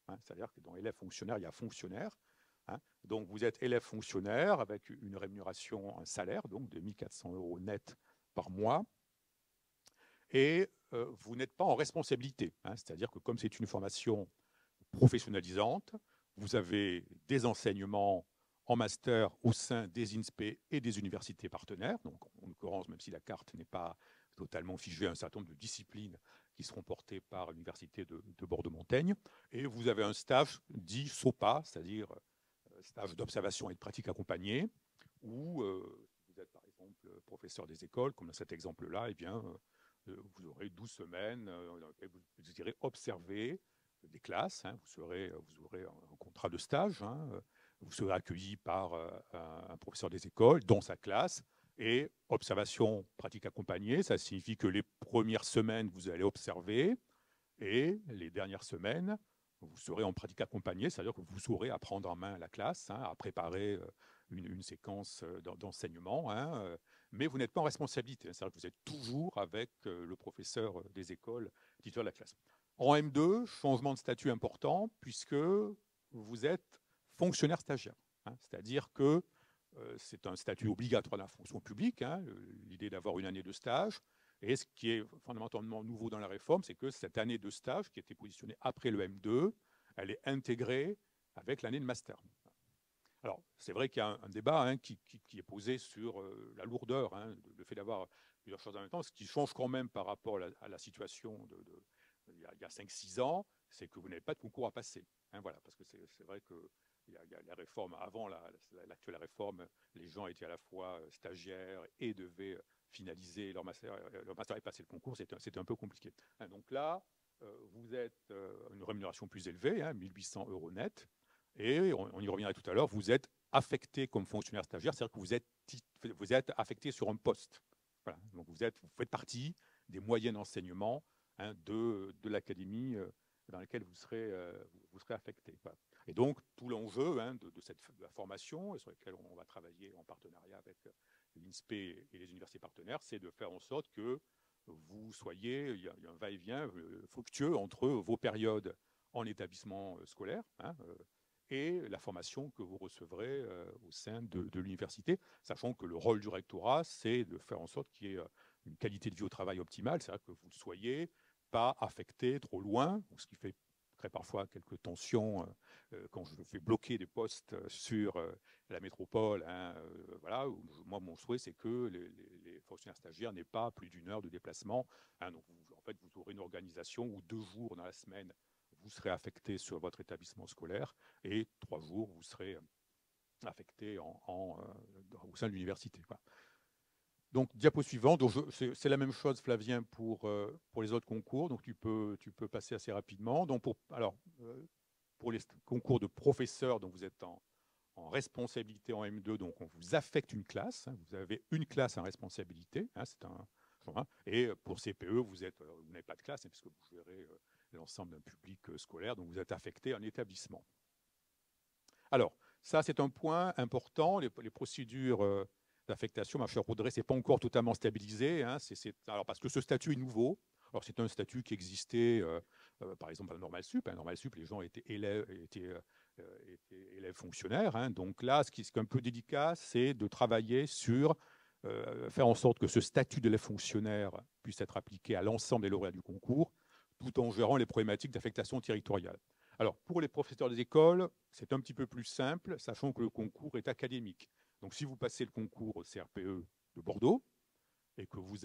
S4: Hein, c'est-à-dire que dans élève fonctionnaire, il y a fonctionnaire. Hein, donc vous êtes élève fonctionnaire avec une rémunération, un salaire donc de 1 400 € net par mois. Et vous n'êtes pas en responsabilité. Hein, c'est-à-dire que comme c'est une formation professionnalisante, vous avez des enseignements en master au sein des INSPE et des universités partenaires. Donc, en l'occurrence, même si la carte n'est pas totalement figée, un certain nombre de disciplines qui seront portées par l'université de Bordeaux-Montaigne. Et vous avez un stage dit SOPA, c'est-à-dire stage d'observation et de pratique accompagnée, où vous êtes par exemple professeur des écoles, comme dans cet exemple-là, eh bien, vous aurez 12 semaines dans lesquelles vous irez observer des classes. Hein, vous aurez un contrat de stage. Hein, vous serez accueilli par un professeur des écoles dans sa classe. Et observation, pratique accompagnée, ça signifie que les premières semaines, vous allez observer. Et les dernières semaines, vous serez en pratique accompagnée, c'est-à-dire que vous saurez à prendre en main la classe, hein, à préparer une séquence d'enseignement. Hein, mais vous n'êtes pas en responsabilité. C'est-à-dire que vous êtes toujours avec le professeur des écoles, titulaire de la classe. En M2, changement de statut important, puisque vous êtes fonctionnaire stagiaire. Hein, c'est-à-dire que c'est un statut obligatoire dans la fonction publique, hein, l'idée d'avoir une année de stage. Et ce qui est fondamentalement nouveau dans la réforme, c'est que cette année de stage, qui était positionnée après le M2, elle est intégrée avec l'année de master. Alors, c'est vrai qu'il y a un débat hein, qui est posé sur la lourdeur, hein, le fait d'avoir plusieurs choses en même temps. Ce qui change quand même par rapport à la situation il y a 5-6 ans, c'est que vous n'avez pas de concours à passer. Hein, voilà, parce que c'est vrai que il y a la réforme, avant l'actuelle réforme, les gens étaient à la fois stagiaires et devaient finaliser leur master et passer le concours. C'était un peu compliqué. Hein, donc là, vous êtes une rémunération plus élevée, hein, 1 800 € net. Et on y reviendra tout à l'heure, vous êtes affecté comme fonctionnaire stagiaire, c'est-à-dire que vous êtes affecté sur un poste. Voilà. Donc vous faites partie des moyens d'enseignement hein, de l'académie dans laquelle vous serez affecté. Voilà. Et donc tout l'enjeu hein, de la formation, et sur laquelle on va travailler en partenariat avec l'INSPE et les universités partenaires, c'est de faire en sorte que vous soyez, il y a un va-et-vient fructueux entre vos périodes en établissement scolaire, hein, et la formation que vous recevrez au sein de l'université, sachant que le rôle du rectorat, c'est de faire en sorte qu'il y ait une qualité de vie au travail optimale, c'est-à-dire que vous ne soyez pas affecté trop loin, ce qui crée parfois quelques tensions quand je fais bloquer des postes sur la métropole. Hein, voilà, moi, mon souhait, c'est que les fonctionnaires stagiaires n'aient pas plus d'1 heure de déplacement. Hein, donc, en fait, vous aurez une organisation où 2 jours dans la semaine, vous serez affecté sur votre établissement scolaire et 3 jours, vous serez affecté au sein de l'université. Voilà. Donc, diapo suivante. C'est la même chose, Flavien, pour les autres concours. Donc, tu peux passer assez rapidement. Donc, pour les concours de professeurs, donc vous êtes en responsabilité en M2, donc on vous affecte une classe. Hein, vous avez une classe en responsabilité. Hein, et pour CPE, vous n'avez pas de classe, hein, puisque vous gérez l'ensemble d'un public scolaire, donc vous êtes affecté à un établissement. Alors, ça, c'est un point important. Les procédures d'affectation, ma chère Audrey, ce n'est pas encore totalement stabilisé. Hein, alors, parce que ce statut est nouveau. Alors, c'est un statut qui existait, par exemple, à Normal Sup. À Normal Sup, les gens étaient élèves fonctionnaires. Hein. Donc là, ce qui est un peu délicat, c'est de travailler sur faire en sorte que ce statut d'élève fonctionnaire puisse être appliqué à l'ensemble des lauréats du concours, tout en gérant les problématiques d'affectation territoriale. Alors, pour les professeurs des écoles, c'est un petit peu plus simple, sachant que le concours est académique. Donc, si vous passez le concours au CRPE de Bordeaux et que vous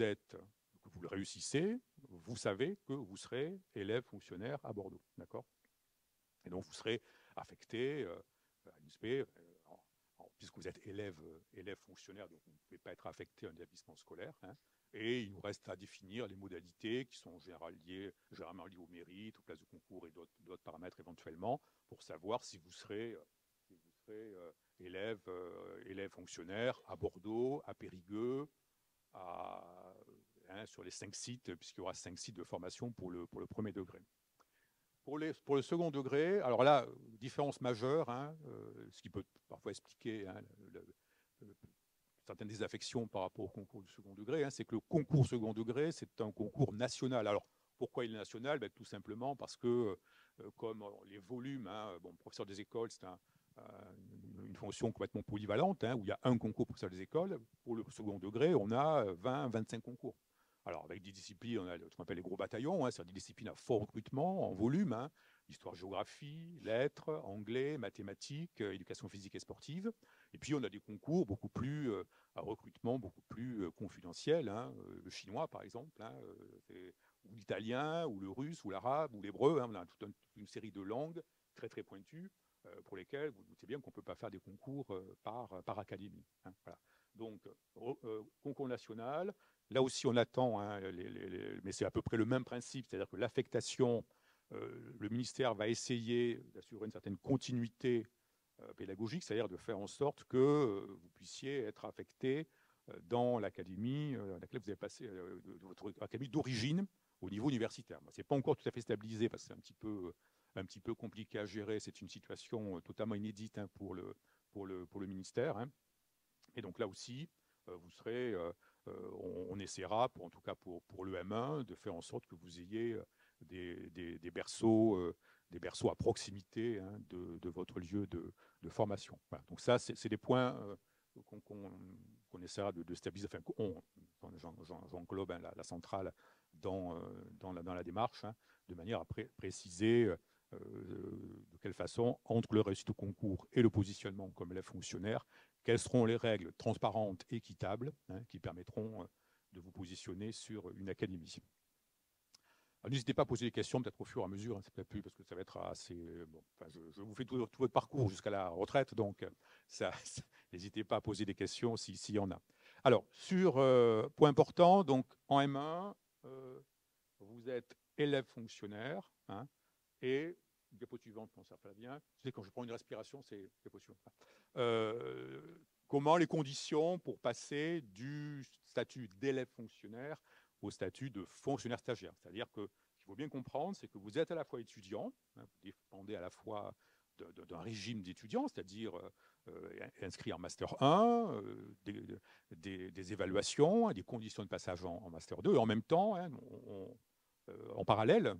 S4: le réussissez, vous savez que vous serez élève fonctionnaire à Bordeaux, d'accord? Et donc, vous serez affecté à l'INSPE, puisque vous êtes élève fonctionnaire, donc vous ne pouvez pas être affecté à un établissement scolaire. Hein, et il nous reste à définir les modalités qui sont généralement liées au mérite, aux places de concours et d'autres paramètres éventuellement, pour savoir si vous serez élève fonctionnaire à Bordeaux, à Périgueux, sur les 5 sites, puisqu'il y aura 5 sites de formation pour le premier degré. Pour le second degré, alors là, différence majeure, ce qui peut parfois expliquer certaines désaffections par rapport au concours du second degré, c'est que le concours second degré, c'est un concours national. Alors, pourquoi il est national? Tout simplement parce que, comme les volumes, professeur des écoles, c'est une fonction complètement polyvalente, où il y a un concours professeur des écoles. Pour le second degré, on a 20-25 concours. Alors, avec des disciplines, on a ce qu'on appelle les gros bataillons, c'est-à-dire des disciplines à fort recrutement, en volume, histoire-géographie, lettres, anglais, mathématiques, éducation physique et sportive. Et puis, on a des concours beaucoup plus à recrutement, beaucoup plus confidentiels, le chinois, par exemple, ou l'italien, ou le russe, ou l'arabe, ou l'hébreu. On a toute une série de langues très, très pointues pour lesquelles vous doutez bien qu'on ne peut pas faire des concours par académie. Voilà. Donc, concours national. Là aussi, on attend, mais c'est à peu près le même principe, c'est-à-dire que l'affectation, le ministère va essayer d'assurer une certaine continuité pédagogique, c'est-à-dire de faire en sorte que vous puissiez être affecté dans l'académie à laquelle vous avez passé de votre académie d'origine au niveau universitaire. Ce n'est pas encore tout à fait stabilisé parce que c'est un petit peu compliqué à gérer. C'est une situation totalement inédite pour le ministère. Et donc là aussi, vous serez, on essaiera, en tout cas pour le M1, de faire en sorte que vous ayez des berceaux à proximité de votre lieu de formation. Voilà. Donc ça, c'est des points qu'on essaiera de stabiliser. Enfin, j'englobe la centrale dans la démarche, de manière à préciser de quelle façon, entre le réussite au concours et le positionnement comme élève fonctionnaire, quelles seront les règles transparentes, équitables, qui permettront de vous positionner sur une académie. N'hésitez pas à poser des questions, peut-être au fur et à mesure, c'est peut-être plus parce que ça va être assez... Bon, je vous fais tout votre parcours jusqu'à la retraite, donc n'hésitez pas à poser des questions s'il y en a. Alors, sur point important, donc en M1, vous êtes élève fonctionnaire, et diapo suivante, quand ça va bien. Tu sais, quand je prends une respiration, c'est diapo suivante. Comment les conditions pour passer du statut d'élève fonctionnaire au statut de fonctionnaire stagiaire. C'est-à-dire que ce qu'il faut bien comprendre, c'est que vous êtes à la fois étudiant, vous dépendez à la fois d'un régime d'étudiant, c'est-à-dire inscrit en Master 1, des évaluations, des conditions de passage en Master 2, et en même temps, en parallèle,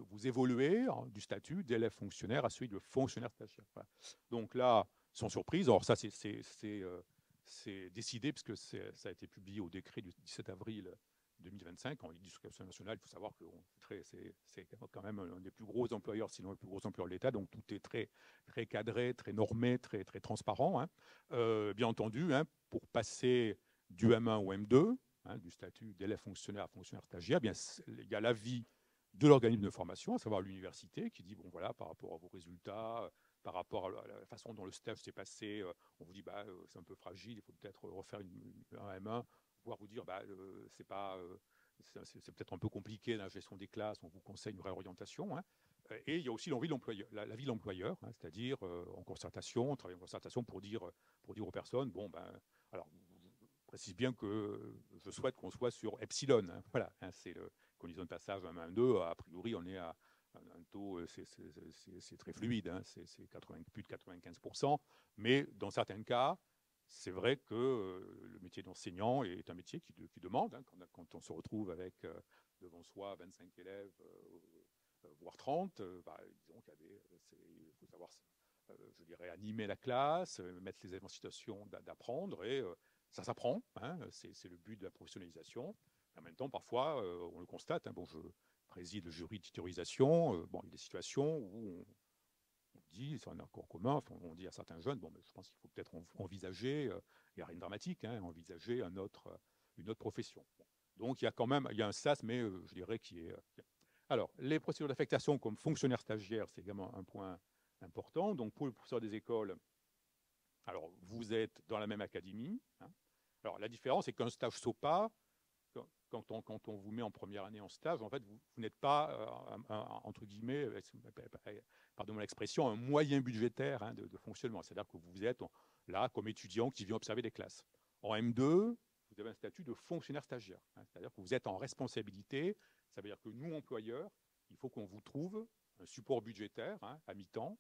S4: vous évoluez du statut d'élève fonctionnaire à celui de fonctionnaire stagiaire. Voilà. Donc là, sans surprise, alors ça c'est décidé puisque ça a été publié au décret du 17 avril 2025 en éducation nationale. Il faut savoir que c'est quand même un des plus gros employeurs, sinon le plus gros employeur de l'État, donc tout est très, très cadré, très normé, très, très transparent. Bien entendu, pour passer du M1 au M2, du statut d'élève fonctionnaire à fonctionnaire stagiaire, bien, il y a l'avis de l'organisme de formation, à savoir l'université, qui dit, bon voilà, par rapport à vos résultats, par rapport à la façon dont le stage s'est passé, on vous dit, c'est un peu fragile, il faut peut-être refaire un M1, voire vous dire, c'est peut-être un peu compliqué dans la gestion des classes, on vous conseille une réorientation. Et il y a aussi l'avis de l'employeur, c'est-à-dire en concertation, on travaille en concertation pour dire aux personnes, bon, alors, précise bien que je souhaite qu'on soit sur epsilon. Voilà, c'est le condition de passage 1 2. A priori, on est à un taux, c'est très fluide, c'est plus de 95%. Mais dans certains cas, c'est vrai que le métier d'enseignant est un métier qui demande, quand on se retrouve avec devant soi 25 élèves, voire 30, disons qu'il faut savoir, je dirais, animer la classe, mettre les élèves en situation d'apprendre, et ça s'apprend, c'est le but de la professionnalisation. En même temps, parfois, on le constate, je préside le jury de titularisation. Bon, il y a des situations où on dit, c'est un accord commun, enfin, on dit à certains jeunes, bon, je pense qu'il faut peut-être envisager, il n'y a rien de dramatique, hein, envisager une autre profession. Bon. Donc il y a quand même, il y a un SAS, mais je dirais qui est... Alors, les procédures d'affectation comme fonctionnaire stagiaire, c'est également un point important. Donc pour le professeur des écoles, alors vous êtes dans la même académie. Hein. Alors la différence, c'est qu'un stage SOPA, quand on vous met en première année en stage, en fait, vous n'êtes pas, entre guillemets, pardon l'expression, un moyen budgétaire hein, de fonctionnement. C'est-à-dire que vous êtes là comme étudiant qui vient observer des classes. En M2, vous avez un statut de fonctionnaire stagiaire. Hein, c'est-à-dire que vous êtes en responsabilité. Ça veut dire que nous, employeurs, il faut qu'on vous trouve un support budgétaire hein, à mi-temps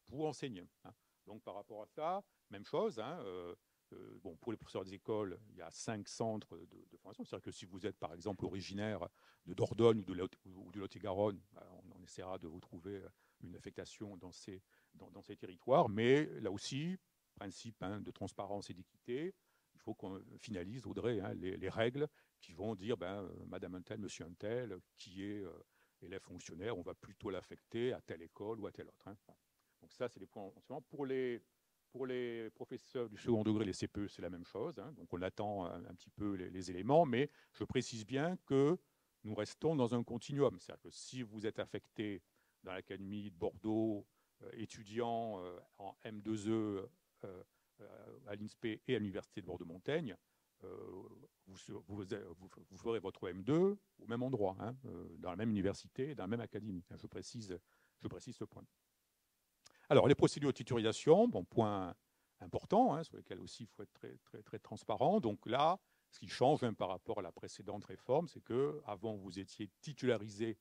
S4: pour enseigner. Hein. Donc par rapport à ça, même chose. Hein, bon, pour les professeurs des écoles, il y a 5 centres de formation. C'est-à-dire que si vous êtes, par exemple, originaire de Dordogne ou de Lot-et-Garonne, on essaiera de vous trouver une affectation dans ces territoires. Mais là aussi, principe hein, de transparence et d'équité, il faut qu'on finalise, Audrey, hein, les règles qui vont dire, Madame un tel, Monsieur un tel, qui est élève fonctionnaire, on va plutôt l'affecter à telle école ou à telle autre. Hein. Donc ça, c'est les points enseignement. Pour les professeurs du second degré, les CPE, c'est la même chose. Hein. Donc on attend un petit peu les éléments, mais je précise bien que nous restons dans un continuum. C'est-à-dire que si vous êtes affecté dans l'académie de Bordeaux, étudiant en M2E à l'INSPE et à l'université de Bordeaux-Montaigne, vous ferez votre M2 au même endroit, hein, dans la même université, dans la même académie. Je précise ce point. Alors, les procédures de titularisation, bon, point important, hein, sur lesquels aussi il faut être très, très, très transparent. Donc là, ce qui change même par rapport à la précédente réforme, c'est qu'avant, vous étiez titularisé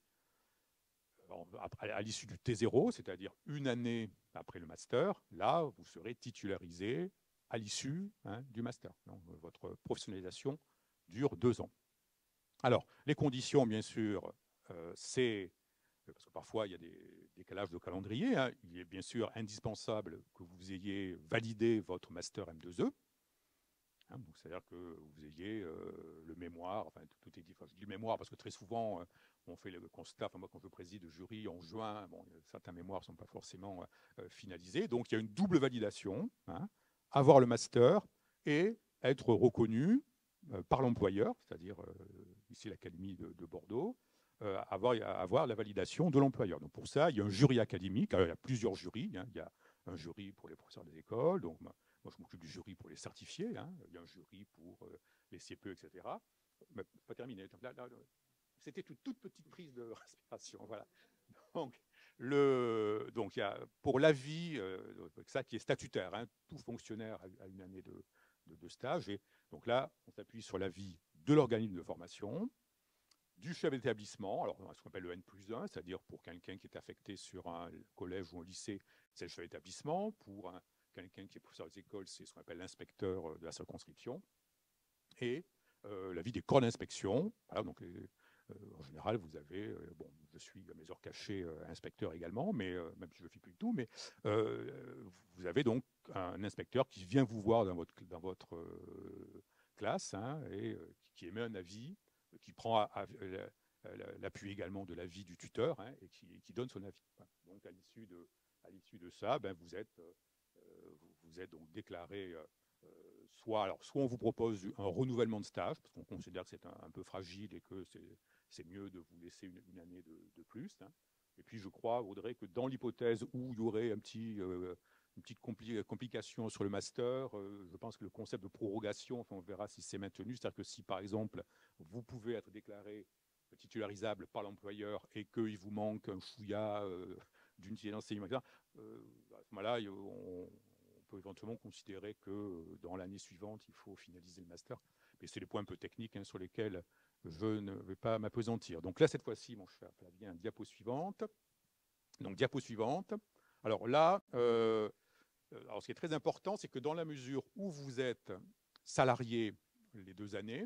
S4: à l'issue du T0, c'est-à-dire une année après le master. Là, vous serez titularisé à l'issue hein, du master. Donc, votre professionnalisation dure 2 ans. Alors, les conditions, bien sûr, c'est... Parce que parfois, il y a des décalages de calendrier. Hein. Il est bien sûr indispensable que vous ayez validé votre master M2E. Hein, c'est-à-dire que vous ayez le mémoire, enfin, tout est dit. Enfin, je dis le mémoire parce que très souvent, on fait le constat, enfin, moi, quand je préside le jury en juin, bon, certains mémoires ne sont pas forcément finalisés. Donc, il y a une double validation, hein, avoir le master et être reconnu par l'employeur, c'est-à-dire ici l'Académie de Bordeaux, avoir la validation de l'employeur. Donc pour ça, il y a un jury académique. Alors, il y a plusieurs jurys. Hein. Il y a un jury pour les professeurs des écoles. Donc moi, je m'occupe du jury pour les certifiés. Hein. Il y a un jury pour les CPE, etc. Mais pas terminé. C'était une toute petite prise de respiration. Voilà. Donc il y a pour l'avis, ça qui est statutaire, hein, tout fonctionnaire a une année de stage. Et donc là, on s'appuie sur l'avis de l'organisme de formation, du chef d'établissement, alors ce qu'on appelle le N+1, c'est-à-dire pour quelqu'un qui est affecté sur un collège ou un lycée, c'est le chef d'établissement. Pour quelqu'un qui est professeur des écoles, c'est ce qu'on appelle l'inspecteur de la circonscription. Et l'avis des corps d'inspection. Voilà, donc en général, vous avez, bon, je suis à mes heures cachées inspecteur également, mais même si je ne fais plus du tout, mais vous avez donc un inspecteur qui vient vous voir dans votre classe hein, et qui émet un avis, qui prend l'appui également de l'avis du tuteur hein, et qui donne son avis. Donc à l'issue de ça, vous êtes donc déclaré soit on vous propose un renouvellement de stage, parce qu'on considère que c'est un peu fragile et que c'est mieux de vous laisser une année de plus. Hein. Et puis je crois, Audrey, que dans l'hypothèse où il y aurait une petite complication sur le master, je pense que le concept de prorogation, enfin, on verra si c'est maintenu, c'est-à-dire que si par exemple vous pouvez être déclaré titularisable par l'employeur et qu'il vous manque un chouïa d'une unité d'enseignement, à ce moment-là, on peut éventuellement considérer que dans l'année suivante, il faut finaliser le master. Mais c'est des points un peu techniques hein, sur lesquels je ne vais pas m'appesantir. Donc là, cette fois-ci, mon cher Flavien, diapo suivante. Donc, diapo suivante. Alors là, alors ce qui est très important, c'est que dans la mesure où vous êtes salarié les 2 années,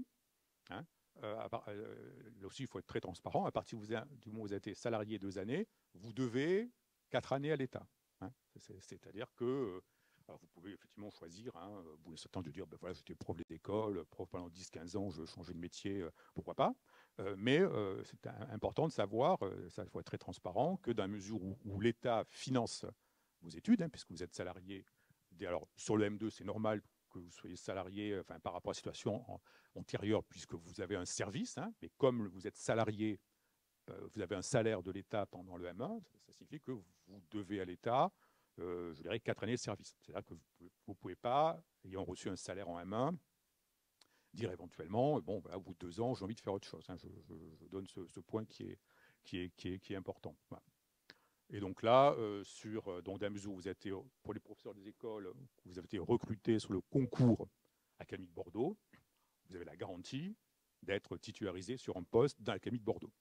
S4: hein, là aussi, il faut être très transparent. À partir du moment où vous avez été salarié 2 années, vous devez 4 années à l'État. Hein. C'est-à-dire que Alors, vous pouvez effectivement choisir, au bout d'un certain temps, de dire, ben voilà, j'étais prof d'école, prof pendant 10-15 ans, je veux changer de métier, pourquoi pas. Mais c'est important de savoir, ça il faut être très transparent, que dans la mesure où l'État finance vos études, puisque vous êtes salarié, alors sur le M2, c'est normal que vous soyez salarié par rapport à la situation antérieure, puisque vous avez un service, mais comme vous êtes salarié, vous avez un salaire de l'État pendant le M1, ça signifie que vous devez à l'État, je dirais, 4 années de service. C'est-à-dire que vous ne pouvez pas, ayant reçu un salaire en M1, dire éventuellement, bon, voilà, au bout de 2 ans, j'ai envie de faire autre chose. Je donne ce point qui est important. Voilà. Et donc là, dans la mesure où vous êtes, pour les professeurs des écoles, vous avez été recrutés sur le concours Académie de Bordeaux, vous avez la garantie d'être titularisé sur un poste dans l'Académie de Bordeaux.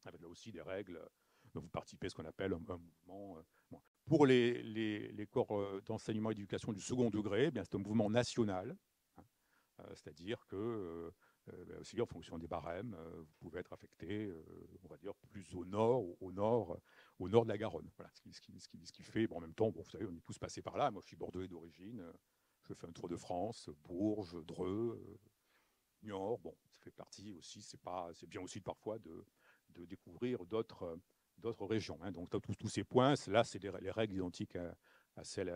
S4: Avec là aussi des règles, vous participez à ce qu'on appelle un mouvement. Bon. Pour les corps d'enseignement et d'éducation du second degré, c'est un mouvement national, c'est-à-dire que aussi en fonction des barèmes, vous pouvez être affecté, on va dire, plus au nord de la Garonne. Voilà, ce qui fait, en même temps, vous savez, on est tous passés par là. Moi, je suis bordelais d'origine, je fais un tour de France, Bourges, Dreux, Niort. Bon, ça fait partie aussi, c'est bien aussi parfois de découvrir d'autres régions. Donc, tous ces points, là, c'est les règles identiques à celles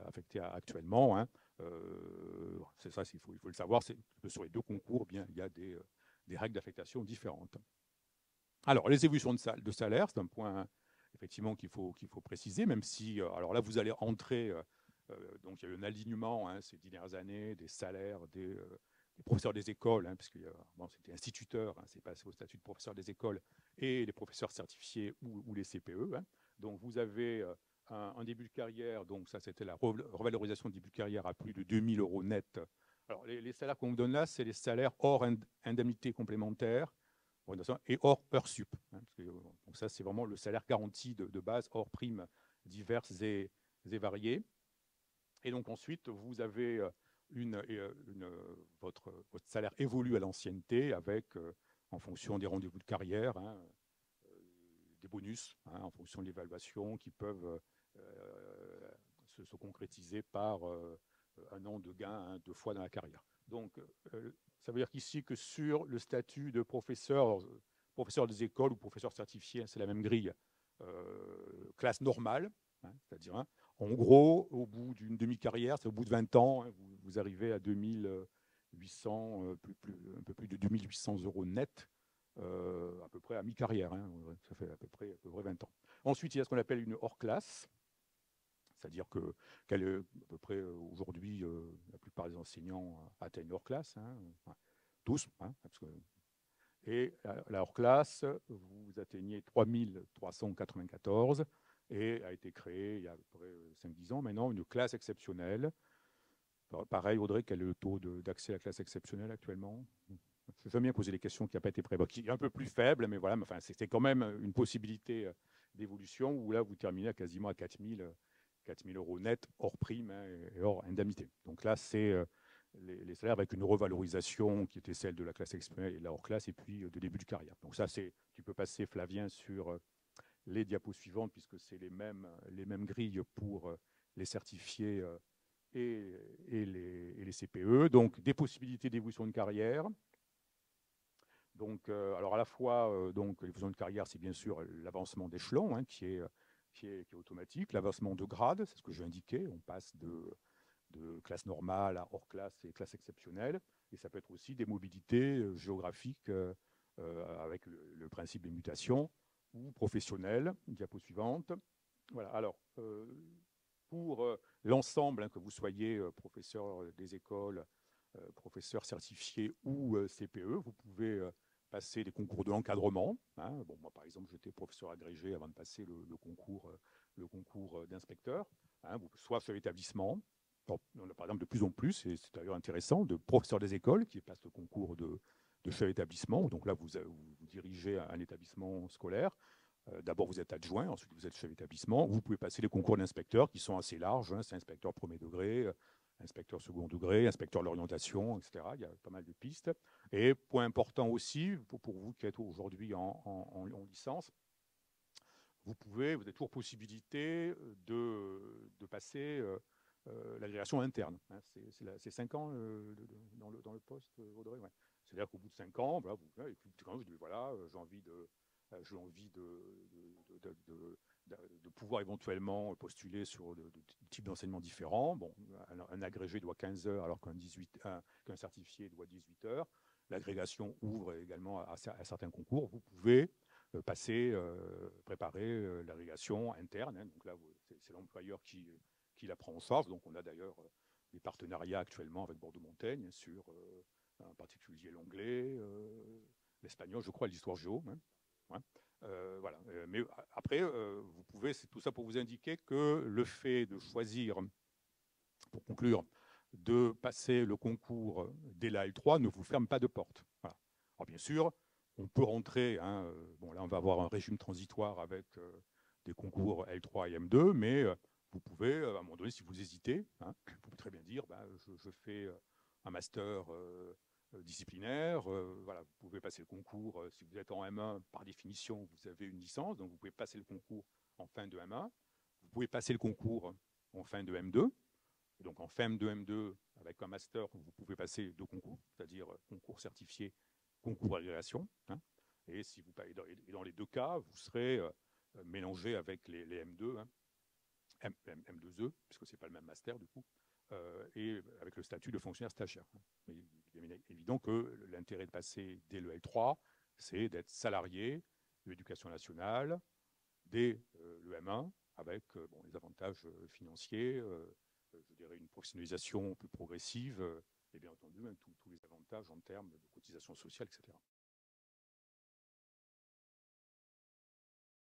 S4: affectées actuellement. C'est ça, il faut le savoir, c'est que sur les 2 concours, il y a des règles d'affectation différentes. Alors, les évolutions de salaire, c'est un point effectivement qu'il faut préciser, même si, alors là, vous allez entrer, donc il y a eu un alignement ces dernières années des salaires des professeurs des écoles, puisque c'était instituteur, c'est passé au statut de professeur des écoles, et les professeurs certifiés ou les CPE. Donc, vous avez un début de carrière, donc ça c'était la revalorisation de début de carrière à plus de 2 000 € net. Alors les salaires qu'on vous donne là, c'est les salaires hors indemnité complémentaire et hors heures sup. Donc ça c'est vraiment le salaire garanti de base, hors primes diverses et variées. Et donc ensuite, vous avez votre salaire évolue à l'ancienneté avec, en fonction des rendez-vous de carrière, des bonus en fonction de l'évaluation qui peuvent se concrétiser par un an de gain 2 fois dans la carrière. Donc, ça veut dire qu'ici, que sur le statut de professeur des écoles ou professeur certifié, c'est la même grille, classe normale, c'est-à-dire, en gros, au bout d'une demi-carrière, c'est au bout de 20 ans, vous arrivez à 2800, un peu plus de 2800 € net, à peu près à mi-carrière, ça fait à peu près 20 ans. Ensuite, il y a ce qu'on appelle une hors-classe, c'est-à-dire qu'elle est à peu près aujourd'hui, la plupart des enseignants atteignent hors-classe, tous, et la hors-classe, vous atteignez 3394 et a été créée il y a à peu près 5-10 ans maintenant, une classe exceptionnelle. Pareil, Audrey, quel est le taux d'accès à la classe exceptionnelle actuellement ? Je veux bien poser des questions qui n'ont pas été prévues, qui est un peu plus faible, mais voilà, c'est quand même une possibilité d'évolution où là, vous terminez à quasiment à 4 000 € net, hors prime et hors indemnité. Donc là, c'est les salaires avec une revalorisation qui était celle de la classe exceptionnelle et de la hors-classe, et puis de début de carrière. Donc ça, tu peux passer, Flavien, sur les diapos suivantes, puisque c'est les mêmes grilles pour les certifiés et les CPE. Donc, des possibilités d'évolution de carrière. Donc, alors à la fois, l'évolution de carrière, c'est bien sûr l'avancement d'échelon qui est automatique, l'avancement de grade, c'est ce que j'ai indiqué, on passe de classe normale à hors classe et classe exceptionnelle, et ça peut être aussi des mobilités géographiques avec le principe des mutations ou professionnelles. Diapo suivante. Voilà, alors pour l'ensemble, que vous soyez professeur des écoles, professeur certifié ou CPE, vous pouvez passer des concours de l'encadrement. Bon, moi, par exemple, j'étais professeur agrégé avant de passer le concours d'inspecteur, soit sur l'établissement. Bon, on a par exemple de plus en plus, et c'est d'ailleurs intéressant, de professeurs des écoles qui passent le concours de chef d'établissement. Donc là, vous dirigez un établissement scolaire. D'abord, vous êtes adjoint, ensuite vous êtes chef d'établissement. Vous pouvez passer les concours d'inspecteurs qui sont assez larges. C'est inspecteur premier degré, inspecteur second degré, inspecteur de l'orientation, etc. Il y a pas mal de pistes. Et point important aussi, pour vous qui êtes aujourd'hui en licence, vous avez toujours possibilité de passer l'agrégation interne. Hein. C'est 5 ans dans le poste, Audrey, ouais. C'est-à-dire qu'au bout de 5 ans, voilà, vous dites, voilà, j'ai envie de pouvoir éventuellement postuler sur de types d'enseignements différents. Bon, un agrégé doit 15 heures alors qu'un certifié doit 18 heures. L'agrégation ouvre également à certains concours. Vous pouvez préparer l'agrégation interne. Hein. Donc là, c'est l'employeur qui la prend en charge. Donc on a d'ailleurs des partenariats actuellement avec Bordeaux-Montaigne sur en particulier l'anglais, l'espagnol, je crois, l'histoire géo. Hein. Ouais. Voilà. Mais après, vous pouvez, c'est tout ça pour vous indiquer que le fait de choisir, pour conclure, de passer le concours dès la L3 ne vous ferme pas de porte. Voilà. Alors bien sûr, on peut rentrer, hein, bon là on va avoir un régime transitoire avec des concours L3 et M2, mais vous pouvez, à un moment donné, si vous hésitez, hein, vous pouvez très bien dire, je fais un master disciplinaire, voilà, vous pouvez passer le concours, si vous êtes en M1, par définition, vous avez une licence, donc vous pouvez passer le concours en fin de M1, vous pouvez passer le concours en fin de M2, et donc en fin de M2, avec un master, vous pouvez passer 2 concours, c'est-à-dire concours certifié, concours agrégation, hein, et dans les 2 cas, vous serez mélangé avec les M2, hein, M2E, puisque ce n'est pas le même master du coup, et avec le statut de fonctionnaire stagiaire. Mais il est évident que l'intérêt de passer dès le L3, c'est d'être salarié de l'éducation nationale dès le M1, avec les avantages financiers, je dirais une professionnalisation plus progressive, et bien entendu tous les avantages en termes de cotisation sociale, etc.